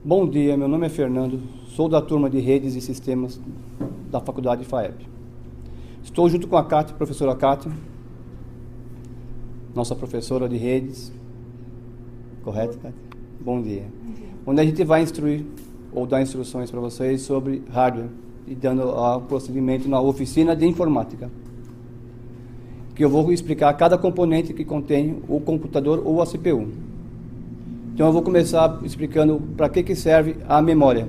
Bom dia, meu nome é Fernando, sou da turma de Redes e Sistemas da Faculdade FAEP. Estou junto com a Kátia, professora Kátia, nossa professora de redes. Correto, Kátia? Bom dia. Onde a gente vai instruir ou dar instruções para vocês sobre hardware e dando o procedimento na oficina de informática. Que eu vou explicar cada componente que contém o computador ou a CPU. Então eu vou começar explicando para que serve a memória.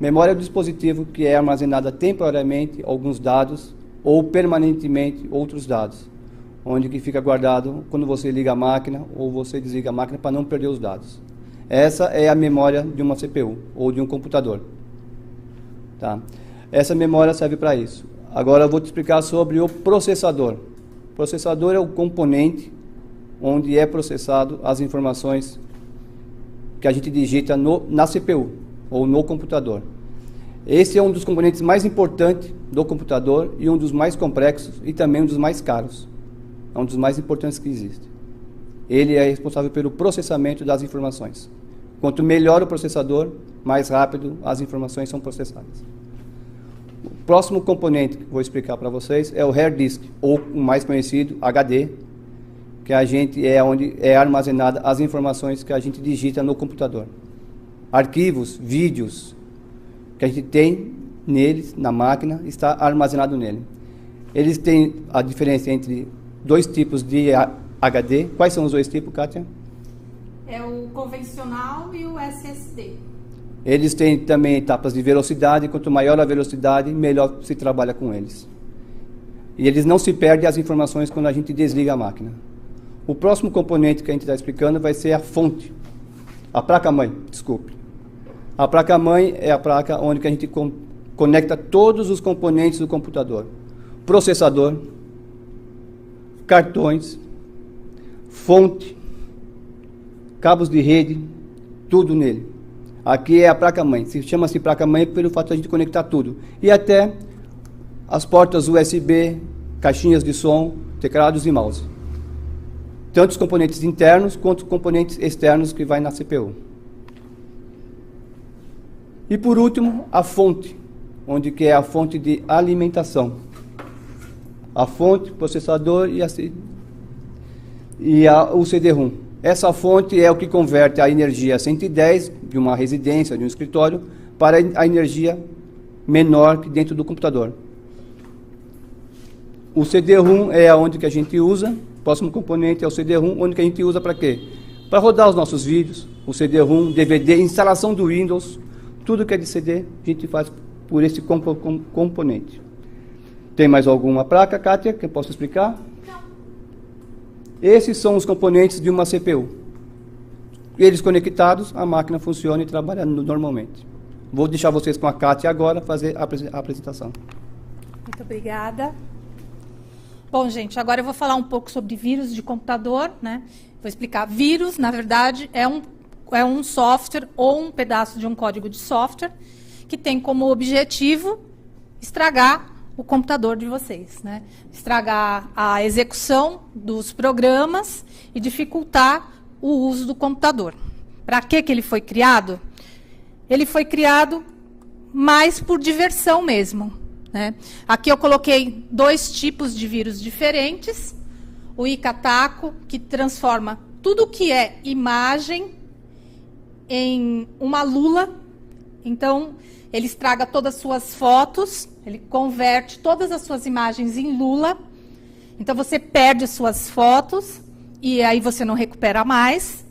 Memória é o dispositivo que é armazenada temporariamente alguns dados ou permanentemente outros dados, onde que fica guardado quando você liga a máquina ou você desliga a máquina para não perder os dados. Essa é a memória de uma CPU ou de um computador. Tá? Essa memória serve para isso. Agora eu vou te explicar sobre o processador. O processador é o componente onde é processado as informações que a gente digita na CPU ou no computador. Esse é um dos componentes mais importantes do computador e um dos mais complexos e também um dos mais caros. É um dos mais importantes que existe. Ele é responsável pelo processamento das informações. Quanto melhor o processador, mais rápido as informações são processadas. O próximo componente que vou explicar para vocês é o hard disk, ou o mais conhecido, HD, que é onde é armazenada as informações que a gente digita no computador. Arquivos, vídeos que a gente tem neles, na máquina, está armazenado nele. Eles têm a diferença entre dois tipos de HD. Quais são os dois tipos, Kátia? É o convencional e o SSD. Eles têm também etapas de velocidade. Quanto maior a velocidade, melhor se trabalha com eles. E eles não se perdem as informações quando a gente desliga a máquina. O próximo componente que a gente está explicando vai ser a fonte. A placa-mãe, desculpe. A placa-mãe é a placa onde que a gente conecta todos os componentes do computador. Processador, cartões, fonte, cabos de rede, tudo nele. Aqui é a placa-mãe. Se chama-se placa-mãe pelo fato de a gente conectar tudo. E até as portas USB, caixinhas de som, teclados e mouse. Tanto os componentes internos quanto os componentes externos que vai na CPU. E por último, a fonte, onde que é a fonte de alimentação. A fonte, processador o CD-ROM. Essa fonte é o que converte a energia 110 de uma residência, de um escritório, para a energia menor que dentro do computador. O CD-ROM é onde que a gente usa. O próximo componente é o CD-ROM, onde que a gente usa para quê? Para rodar os nossos vídeos, o CD-ROM, DVD, instalação do Windows, tudo que é de CD, a gente faz por esse componente. Tem mais alguma placa, Kátia, que eu posso explicar? Não. Esses são os componentes de uma CPU. Eles conectados, a máquina funciona e trabalha normalmente. Vou deixar vocês com a Kátia agora fazer a apresentação. Muito obrigada. Bom, gente, agora eu vou falar um pouco sobre vírus de computador, né? Vou explicar. Vírus, na verdade, é um software ou um pedaço de um código de software que tem como objetivo estragar o computador de vocês, né? Estragar a execução dos programas e dificultar o uso do computador. Para que ele foi criado? Ele foi criado mais por diversão mesmo, né? Aqui eu coloquei dois tipos de vírus diferentes. O Icataco, que transforma tudo que é imagem em uma lula. Então, ele estraga todas as suas fotos, ele converte todas as suas imagens em lula. Então, você perde as suas fotos e aí você não recupera mais.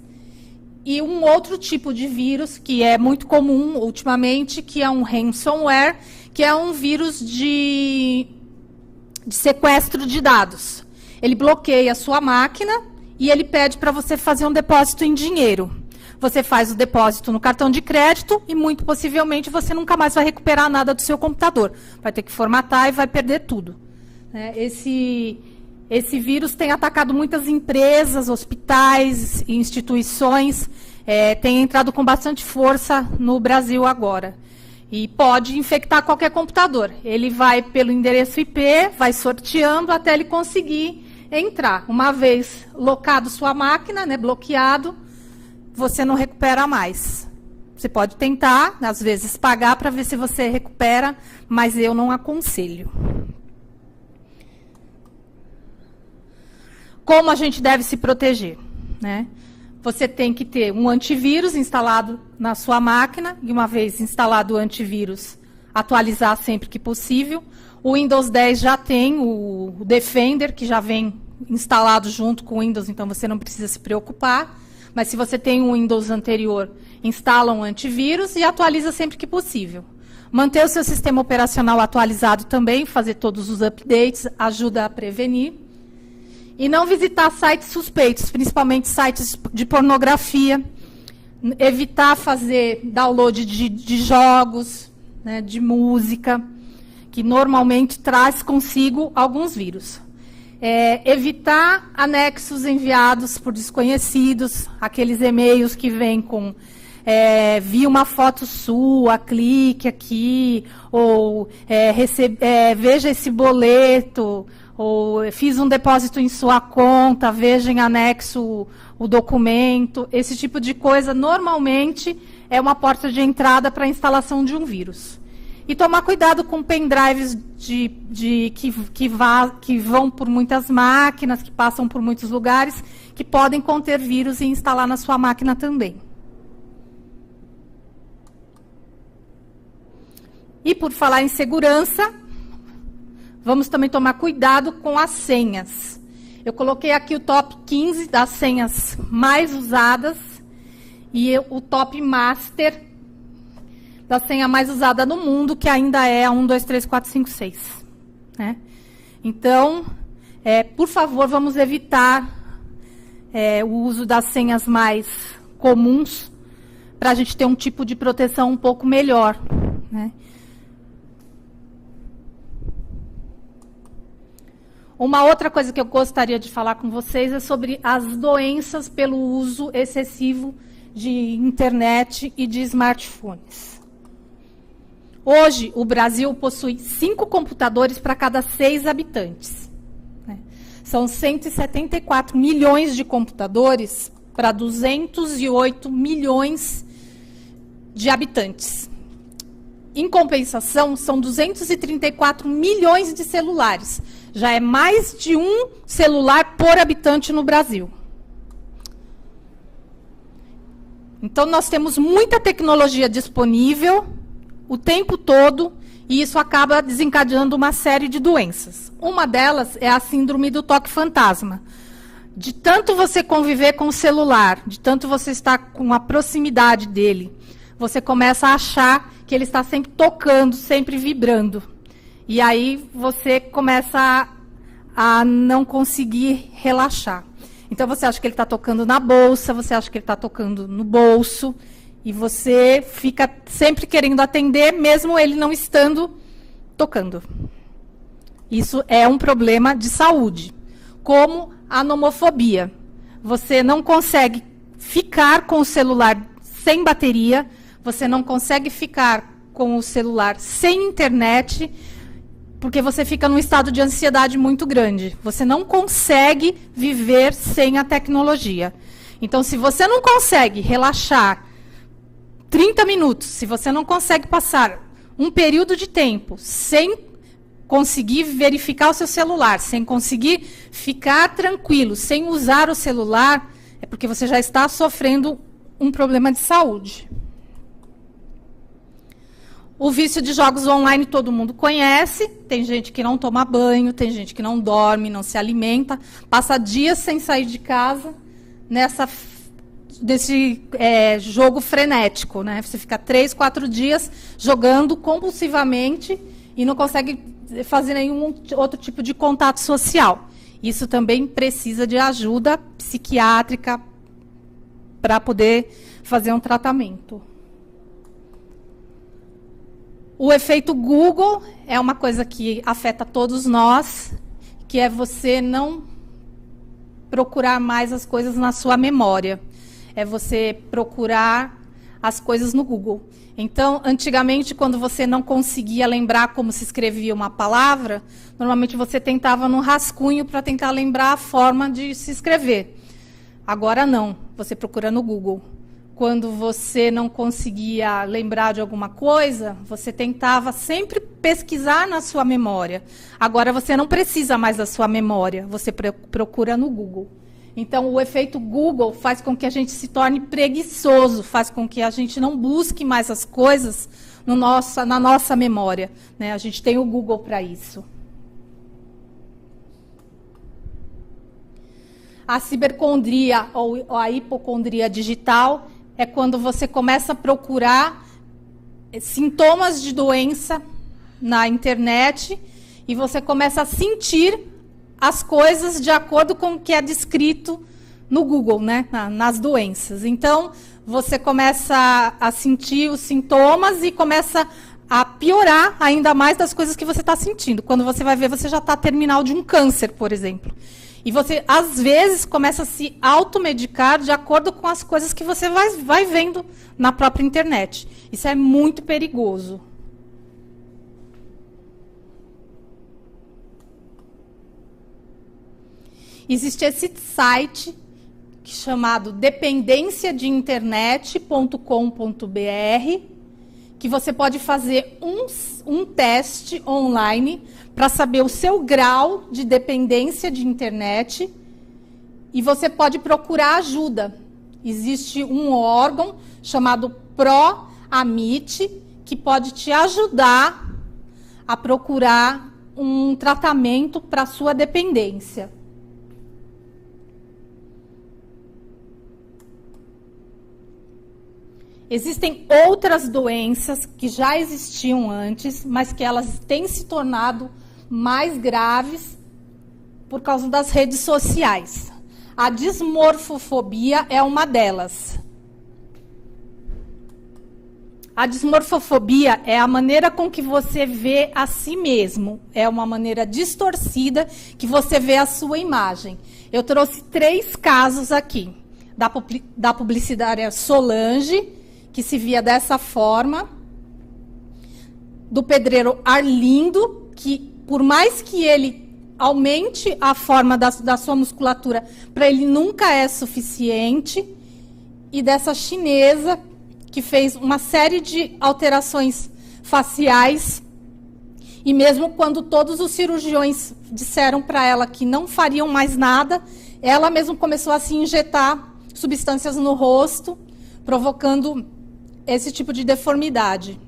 E um outro tipo de vírus, que é muito comum ultimamente, que é um ransomware, que é um vírus de sequestro de dados. Ele bloqueia a sua máquina e ele pede para você fazer um depósito em dinheiro. Você faz o depósito no cartão de crédito e, muito possivelmente, você nunca mais vai recuperar nada do seu computador. Vai ter que formatar e vai perder tudo. Esse vírus tem atacado muitas empresas, hospitais, instituições, tem entrado com bastante força no Brasil agora. E pode infectar qualquer computador. Ele vai pelo endereço IP, vai sorteando até ele conseguir entrar. Uma vez locado sua máquina, bloqueado, você não recupera mais. Você pode tentar, às vezes, pagar para ver se você recupera, mas eu não aconselho. Como a gente deve se proteger, né? Você tem que ter um antivírus instalado na sua máquina, e uma vez instalado o antivírus, atualizar sempre que possível. O Windows 10 já tem o Defender, que já vem instalado junto com o Windows, então você não precisa se preocupar. Mas se você tem um Windows anterior, instala um antivírus e atualiza sempre que possível. Manter o seu sistema operacional atualizado também, fazer todos os updates, ajuda a prevenir. E não visitar sites suspeitos, principalmente sites de pornografia. Evitar fazer download de jogos, né, de música, que normalmente traz consigo alguns vírus. Evitar anexos enviados por desconhecidos, aqueles e-mails que vêm com vi uma foto sua, clique aqui, ou veja esse boleto, ou fiz um depósito em sua conta, veja em anexo o documento. Esse tipo de coisa, normalmente, é uma porta de entrada para a instalação de um vírus. E tomar cuidado com pendrives que vão por muitas máquinas, que passam por muitos lugares, que podem conter vírus e instalar na sua máquina também. E por falar em segurança, vamos também tomar cuidado com as senhas. Eu coloquei aqui o top 15 das senhas mais usadas e o top master da senha mais usada no mundo, que ainda é a 1, 2, 3, 4, 5, 6. Né? Então, por favor, vamos evitar o uso das senhas mais comuns para a gente ter um tipo de proteção um pouco melhor. Né? Uma outra coisa que eu gostaria de falar com vocês é sobre as doenças pelo uso excessivo de internet e de smartphones. Hoje, o Brasil possui 5 computadores para cada 6 habitantes. Né? São 174 milhões de computadores para 208 milhões de habitantes. Em compensação, são 234 milhões de celulares. Já é mais de um celular por habitante no Brasil. Então, nós temos muita tecnologia disponível o tempo todo, e isso acaba desencadeando uma série de doenças. Uma delas é a síndrome do toque fantasma. De tanto você conviver com o celular, de tanto você estar com a proximidade dele, você começa a achar que ele está sempre tocando, sempre vibrando. E aí você começa a não conseguir relaxar. Então você acha que ele está tocando na bolsa, você acha que ele está tocando no bolso, e você fica sempre querendo atender, mesmo ele não estando tocando. Isso é um problema de saúde. Como a nomofobia. Você não consegue ficar com o celular sem bateria, você não consegue ficar com o celular sem internet, porque você fica num estado de ansiedade muito grande. Você não consegue viver sem a tecnologia. Então, se você não consegue relaxar 30 minutos, se você não consegue passar um período de tempo sem conseguir verificar o seu celular, sem conseguir ficar tranquilo, sem usar o celular, é porque você já está sofrendo um problema de saúde. O vício de jogos online todo mundo conhece, tem gente que não toma banho, tem gente que não dorme, não se alimenta, passa dias sem sair de casa desse jogo frenético, né? Você fica 3, 4 dias jogando compulsivamente e não consegue fazer nenhum outro tipo de contato social. Isso também precisa de ajuda psiquiátrica para poder fazer um tratamento. O efeito Google é uma coisa que afeta todos nós, que é você não procurar mais as coisas na sua memória. É você procurar as coisas no Google. Então, antigamente, quando você não conseguia lembrar como se escrevia uma palavra, normalmente você tentava no rascunho para tentar lembrar a forma de se escrever. Agora não, você procura no Google. quando você não conseguia lembrar de alguma coisa, você tentava sempre pesquisar na sua memória. Agora você não precisa mais da sua memória, você procura no Google. Então, o efeito Google faz com que a gente se torne preguiçoso, faz com que a gente não busque mais as coisas na nossa memória, né? A gente tem o Google para isso. A cibercondria ou a hipocondria digital é quando você começa a procurar sintomas de doença na internet e você começa a sentir as coisas de acordo com o que é descrito no Google, né, nas doenças. Então, você começa a sentir os sintomas e começa a piorar ainda mais das coisas que você está sentindo. Quando você vai ver, você já está terminal de um câncer, por exemplo. E você, às vezes, começa a se automedicar de acordo com as coisas que você vai vendo na própria internet. Isso é muito perigoso. Existe esse site chamado dependenciadeinternet.com.br, que você pode fazer um teste online para saber o seu grau de dependência de internet, e você pode procurar ajuda. Existe um órgão chamado ProAmit, que pode te ajudar a procurar um tratamento para a sua dependência. Existem outras doenças que já existiam antes, mas que elas têm se tornado mais graves por causa das redes sociais. A dismorfofobia é uma delas. A dismorfofobia é a maneira com que você vê a si mesmo. É uma maneira distorcida que você vê a sua imagem. Eu trouxe 3 casos aqui. Da publicitária Solange, que se via dessa forma, do pedreiro Arlindo, que por mais que ele aumente a forma da sua musculatura, para ele nunca é suficiente, e dessa chinesa, que fez uma série de alterações faciais, e mesmo quando todos os cirurgiões disseram para ela que não fariam mais nada, ela mesmo começou a se injetar substâncias no rosto, provocando esse tipo de deformidade.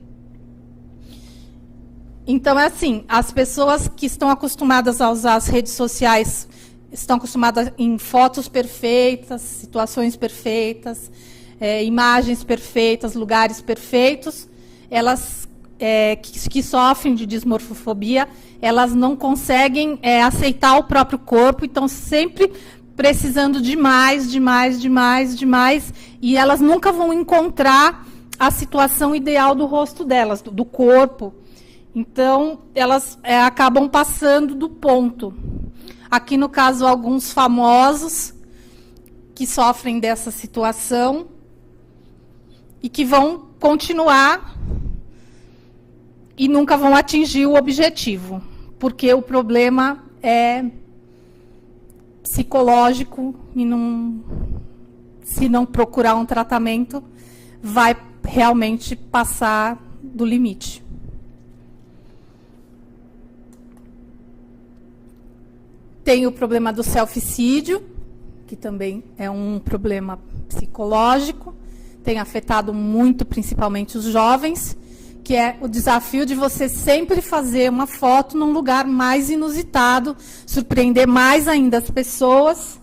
Então, é assim, as pessoas que estão acostumadas a usar as redes sociais estão acostumadas em fotos perfeitas, situações perfeitas, imagens perfeitas, lugares perfeitos. Elas que sofrem de dismorfofobia, elas não conseguem aceitar o próprio corpo, estão sempre precisando de mais, e elas nunca vão encontrar a situação ideal do rosto delas, do corpo. Então, elas acabam passando do ponto. Aqui, no caso, alguns famosos que sofrem dessa situação e que vão continuar e nunca vão atingir o objetivo, porque o problema é psicológico e se não procurar um tratamento, vai realmente passar do limite. Tem o problema do selficídio, que também é um problema psicológico, tem afetado muito, principalmente os jovens, que é o desafio de você sempre fazer uma foto num lugar mais inusitado, surpreender mais ainda as pessoas.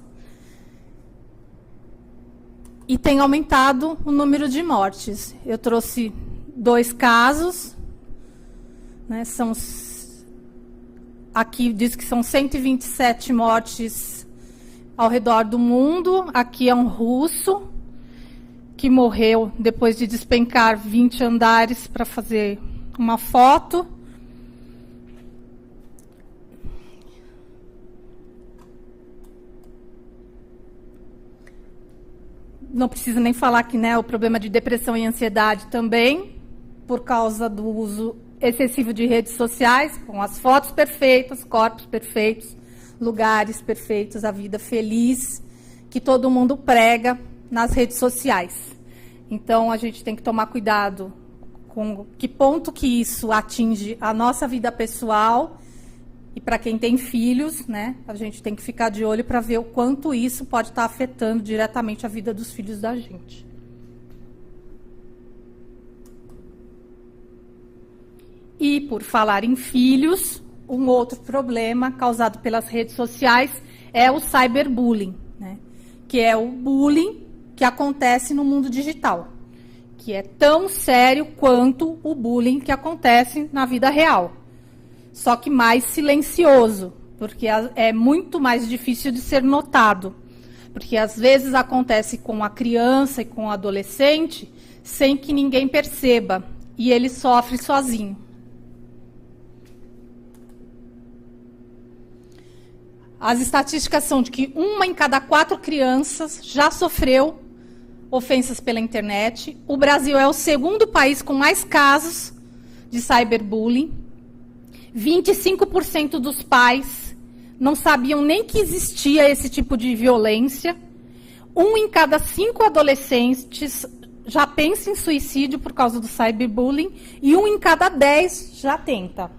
E tem aumentado o número de mortes. Eu trouxe 2 casos, né, aqui diz que são 127 mortes ao redor do mundo. Aqui é um russo que morreu depois de despencar 20 andares para fazer uma foto. Não precisa nem falar que, né, o problema de depressão e ansiedade também, por causa do uso excessivo de redes sociais, com as fotos perfeitas, corpos perfeitos, lugares perfeitos, a vida feliz, que todo mundo prega nas redes sociais. Então, a gente tem que tomar cuidado com que ponto que isso atinge a nossa vida pessoal. E para quem tem filhos, né, a gente tem que ficar de olho para ver o quanto isso pode estar afetando diretamente a vida dos filhos da gente. E, por falar em filhos, um outro problema causado pelas redes sociais é o cyberbullying, né, que é o bullying que acontece no mundo digital, que é tão sério quanto o bullying que acontece na vida real. Só que mais silencioso, porque é muito mais difícil de ser notado. Porque às vezes acontece com a criança e com o adolescente sem que ninguém perceba, e ele sofre sozinho. As estatísticas são de que 1 em cada 4 crianças já sofreu ofensas pela internet. O Brasil é o segundo país com mais casos de cyberbullying. 25% dos pais não sabiam nem que existia esse tipo de violência. 1 em cada 5 adolescentes já pensa em suicídio por causa do cyberbullying e 1 em cada 10 já tenta.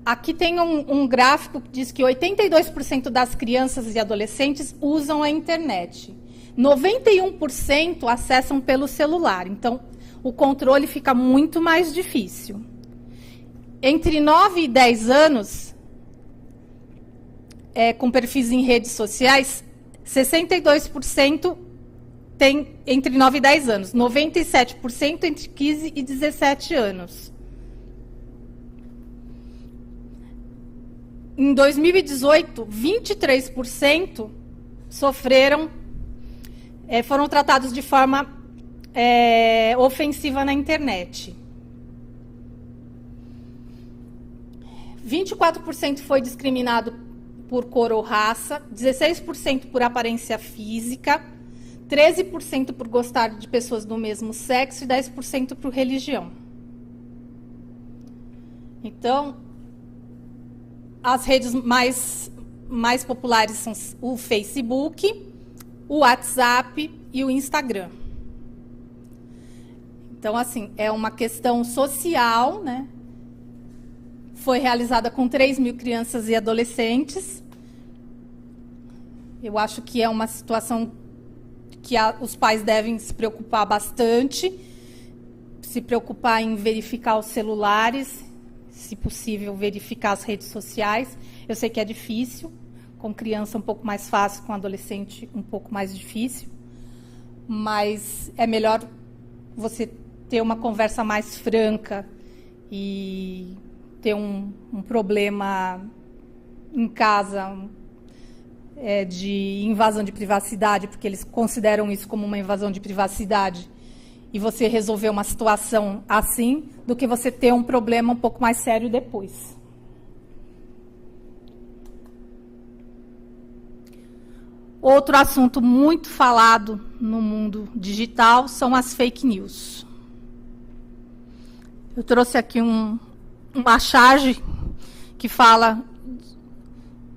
Aqui tem um gráfico que diz que 82% das crianças e adolescentes usam a internet. 91% acessam pelo celular, então o controle fica muito mais difícil. Entre 9 e 10 anos, com perfis em redes sociais, 62% tem entre 9 e 10 anos, 97% entre 15 e 17 anos. Em 2018, 23% foram tratados de forma ofensiva na internet. 24% foi discriminado por cor ou raça, 16% por aparência física, 13% por gostar de pessoas do mesmo sexo e 10% por religião. Então, as redes mais populares são o Facebook, o WhatsApp e o Instagram. Então, assim, é uma questão social, né? Foi realizada com 3.000 crianças e adolescentes. Eu acho que é uma situação que os pais devem se preocupar bastante, se preocupar em verificar os celulares, se possível, verificar as redes sociais. Eu sei que é difícil, com criança um pouco mais fácil, com adolescente um pouco mais difícil, mas é melhor você ter uma conversa mais franca e ter um problema em casa de invasão de privacidade, porque eles consideram isso como uma invasão de privacidade, e você resolver uma situação assim, do que você ter um problema um pouco mais sério depois. Outro assunto muito falado no mundo digital são as fake news. Eu trouxe aqui uma charge que fala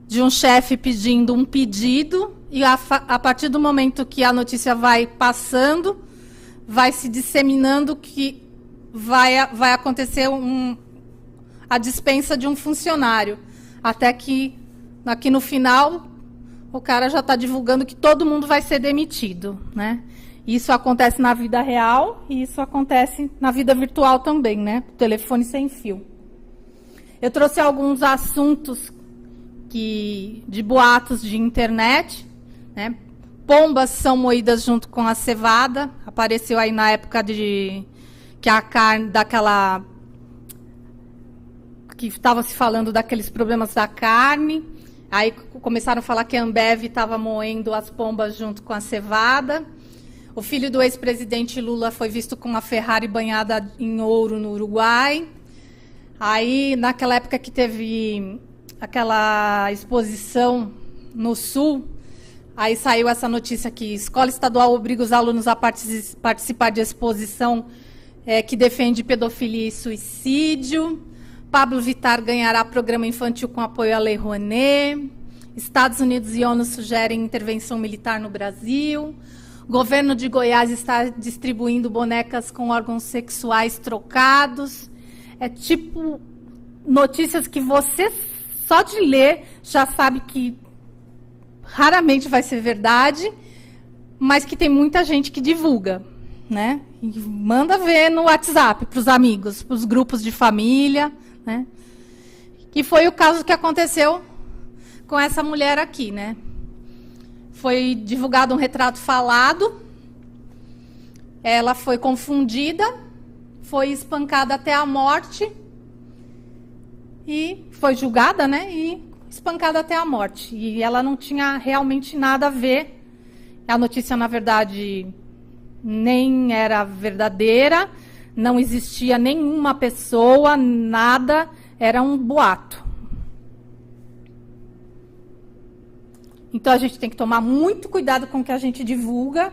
de um chefe pedindo um pedido e a partir do momento que a notícia vai passando, vai se disseminando que vai acontecer a dispensa de um funcionário. Até que, aqui no final, o cara já está divulgando que todo mundo vai ser demitido, né? Isso acontece na vida real e isso acontece na vida virtual também, né? Telefone sem fio. Eu trouxe alguns assuntos de boatos de internet, né? Pombas são moídas junto com a cevada. Apareceu aí na época que a carne daquela que estava se falando daqueles problemas da carne. Aí começaram a falar que a Ambev estava moendo as pombas junto com a cevada. O filho do ex-presidente Lula foi visto com uma Ferrari banhada em ouro no Uruguai. Aí, naquela época que teve aquela exposição no Sul, aí saiu essa notícia que escola estadual obriga os alunos a participar de exposição que defende pedofilia e suicídio. Pablo Vittar ganhará programa infantil com apoio à Lei Rouanet. Estados Unidos e ONU sugerem intervenção militar no Brasil. Governo de Goiás está distribuindo bonecas com órgãos sexuais trocados. É tipo notícias que você, só de ler, já sabe que raramente vai ser verdade, mas que tem muita gente que divulga, né? E manda ver no WhatsApp para os amigos, para os grupos de família, né? Que foi o caso que aconteceu com essa mulher aqui, né? Foi divulgado um retrato falado, ela foi confundida, foi espancada até a morte e foi julgada, né? E espancada até a morte. E ela não tinha realmente nada a ver. A notícia, na verdade, nem era verdadeira, não existia nenhuma pessoa, nada, era um boato. Então, a gente tem que tomar muito cuidado com o que a gente divulga.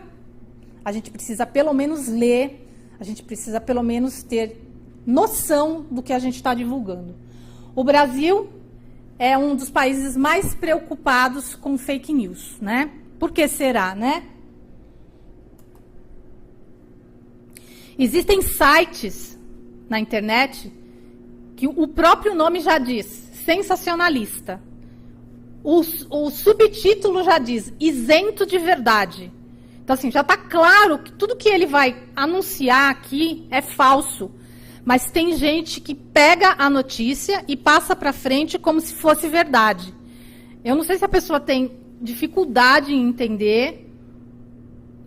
A gente precisa, pelo menos, ler. A gente precisa, pelo menos, ter noção do que a gente está divulgando. O Brasil é um dos países mais preocupados com fake news, né? Por que será, né? Existem sites na internet que o próprio nome já diz, sensacionalista. O subtítulo já diz, isento de verdade. Então, assim, já está claro que tudo que ele vai anunciar aqui é falso. Mas tem gente que pega a notícia e passa para frente como se fosse verdade. Eu não sei se a pessoa tem dificuldade em entender.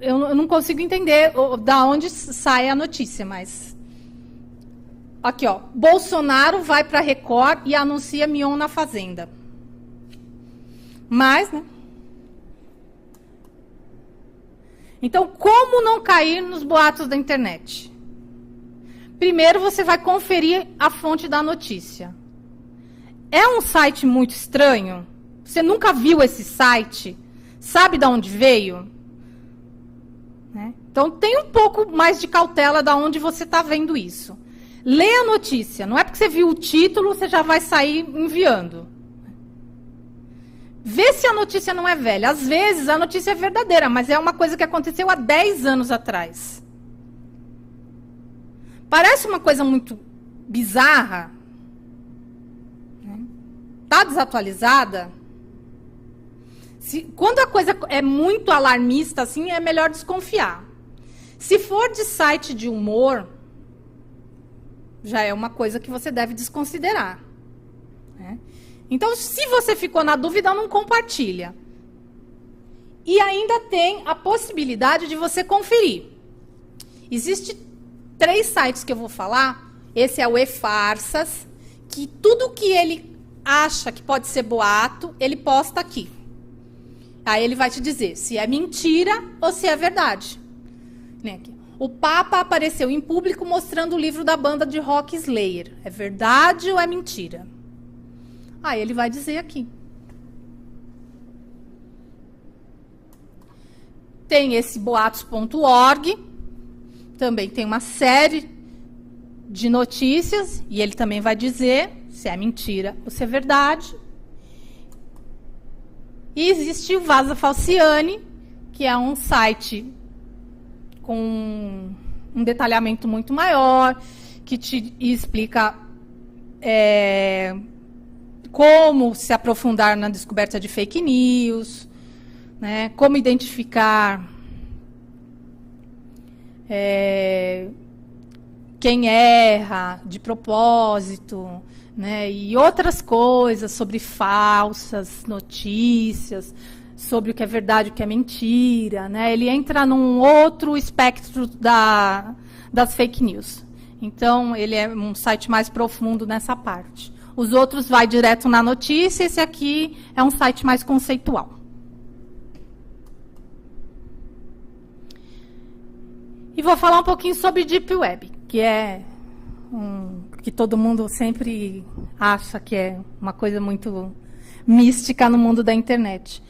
Eu não consigo entender da onde sai a notícia, mas... Aqui, ó. Bolsonaro vai para a Record e anuncia Mion na Fazenda. Mas, né? Então, como não cair nos boatos da internet? Primeiro, você vai conferir a fonte da notícia. É um site muito estranho? Você nunca viu esse site? Sabe de onde veio? Né? Então, tem um pouco mais de cautela de onde você está vendo isso. Lê a notícia. Não é porque você viu o título, você já vai sair enviando. Vê se a notícia não é velha. Às vezes, a notícia é verdadeira, mas é uma coisa que aconteceu há 10 anos atrás. Parece uma coisa muito bizarra. Está desatualizada. Quando a coisa é muito alarmista, assim, é melhor desconfiar. Se for de site de humor, já é uma coisa que você deve desconsiderar. Né? Então, se você ficou na dúvida, não compartilha. E ainda tem a possibilidade de você conferir. Existem 3 sites que eu vou falar. Esse é o E-Farsas, que tudo que ele acha que pode ser boato, ele posta aqui. Aí ele vai te dizer se é mentira ou se é verdade. Aqui. O Papa apareceu em público mostrando o livro da banda de rock Slayer. É verdade ou é mentira? Aí ele vai dizer aqui. Tem esse boatos.org. Também tem uma série de notícias, e ele também vai dizer se é mentira ou se é verdade. E existe o Vaza Falciani, que é um site com um detalhamento muito maior, que te explica como se aprofundar na descoberta de fake news, né, como identificar quem erra de propósito, né, e outras coisas sobre falsas notícias, sobre o que é verdade e o que é mentira. Né, ele entra num outro espectro das fake news. Então, ele é um site mais profundo nessa parte. Os outros vai direto na notícia, esse aqui é um site mais conceitual. E vou falar um pouquinho sobre Deep Web, que é que todo mundo sempre acha que é uma coisa muito mística no mundo da internet.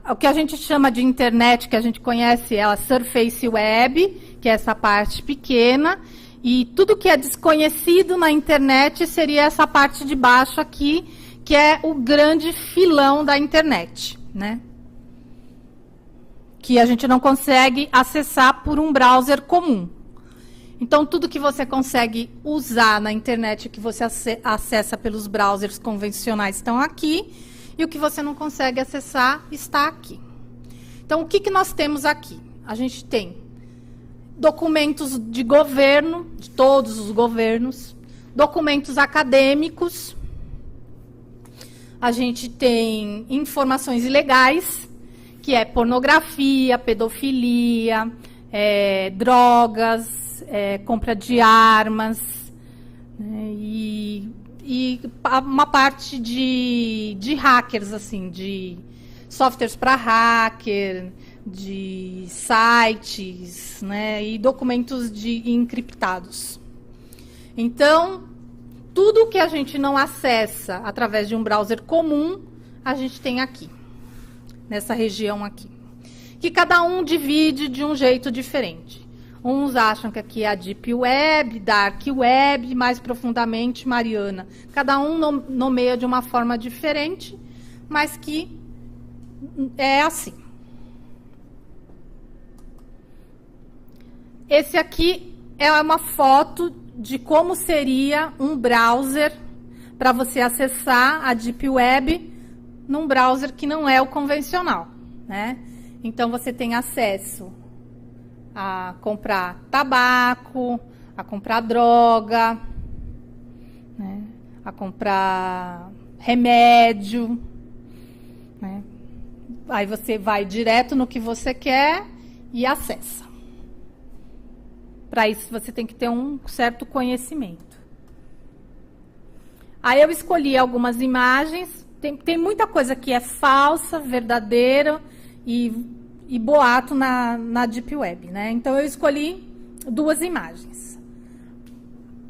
O que a gente chama de internet, que a gente conhece, é a Surface Web, que é essa parte pequena, E tudo que é desconhecido na internet seria essa parte de baixo aqui, que é o grande filão da internet, né? Que a gente não consegue acessar por um browser comum. Então, tudo que você consegue usar na internet, que você acessa pelos browsers convencionais, estão aqui, e o que você não consegue acessar está aqui. Então, o que, que nós temos aqui? A gente tem documentos de governo, de todos os governos, documentos acadêmicos, a gente tem informações ilegais, que é pornografia, pedofilia, drogas, compra de armas, né, e uma parte de hackers, assim, de softwares para hacker, de sites, né, e documentos encriptados. Então, tudo que a gente não acessa através de um browser comum, a gente tem aqui, nessa região aqui, que cada um divide de um jeito diferente. Uns acham que aqui é a Deep Web, Dark Web, mais profundamente Mariana. Cada um nomeia de uma forma diferente, mas que é assim. Esse aqui é uma foto de como seria um browser para você acessar a Deep Web num browser que não é o convencional, né? Então, você tem acesso a comprar tabaco, a comprar droga, né, a comprar remédio, né? Aí você vai direto no que você quer e acessa. Para isso, você tem que ter um certo conhecimento. Aí eu escolhi algumas imagens. Tem muita coisa que é falsa, verdadeira e boato na Deep Web, né? Então, eu escolhi 2 imagens.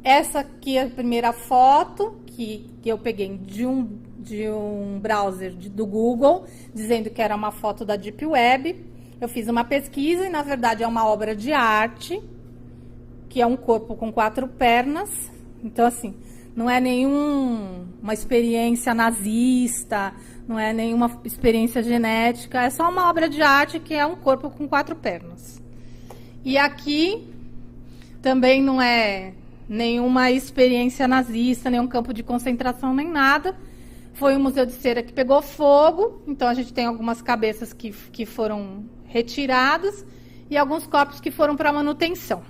Essa aqui é a primeira foto que eu peguei de um browser do Google, dizendo que era uma foto da Deep Web. Eu fiz uma pesquisa e, na verdade, é uma obra de arte, que é um corpo com 4 pernas. Então, assim, não é uma experiência nazista, não é nenhuma experiência genética, é só uma obra de arte que é um corpo com 4 pernas. E aqui também não é nenhuma experiência nazista, nenhum campo de concentração, nem nada. Foi um museu de cera que pegou fogo, então a gente tem algumas cabeças que foram retiradas e alguns corpos que foram para manutenção.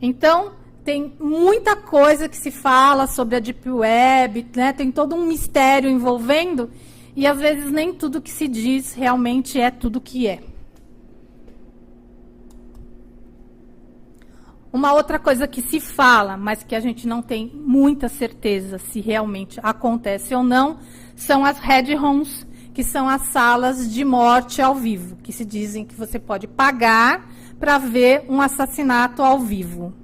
Então, tem muita coisa que se fala sobre a Deep Web, né? Tem todo um mistério envolvendo, e às vezes nem tudo que se diz realmente é tudo que é. Uma outra coisa que se fala, mas que a gente não tem muita certeza se realmente acontece ou não, são as Red Rooms, que são as salas de morte ao vivo, que se dizem que você pode pagar para ver um assassinato ao vivo,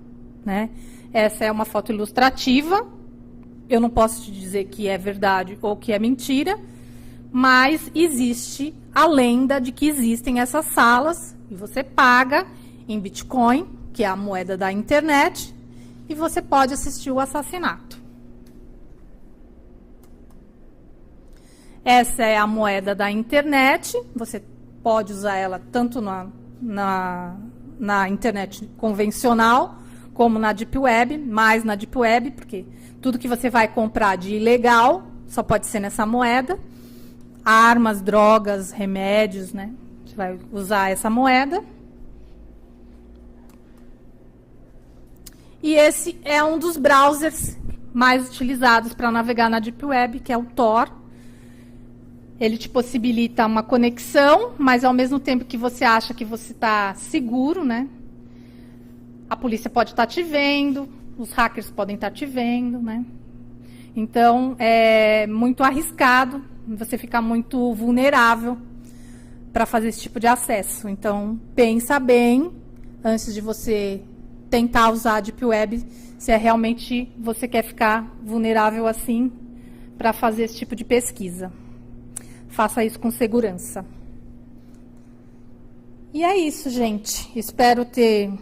né? Essa é uma foto ilustrativa. Eu não posso te dizer que é verdade ou que é mentira, mas existe a lenda de que existem essas salas e você paga em Bitcoin, que é a moeda da internet, e você pode assistir o assassinato. Essa é a moeda da internet, você pode usar ela tanto na internet convencional, como na Deep Web, mais na Deep Web, porque tudo que você vai comprar de ilegal só pode ser nessa moeda. Armas, drogas, remédios, né? Você vai usar essa moeda. E esse é um dos browsers mais utilizados para navegar na Deep Web, que é o Tor. Ele te possibilita uma conexão, mas ao mesmo tempo que você acha que você está seguro, né? A polícia pode estar te vendo, os hackers podem estar te vendo, né? Então, é muito arriscado, você fica muito vulnerável para fazer esse tipo de acesso. Então, pensa bem antes de você tentar usar a Deep Web, se é realmente você quer ficar vulnerável assim para fazer esse tipo de pesquisa. Faça isso com segurança. E é isso, gente. Espero ter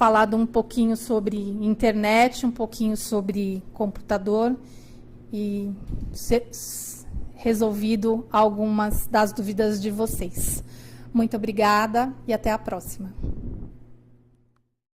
falado um pouquinho sobre internet, um pouquinho sobre computador e resolvido algumas das dúvidas de vocês. Muito obrigada e até a próxima.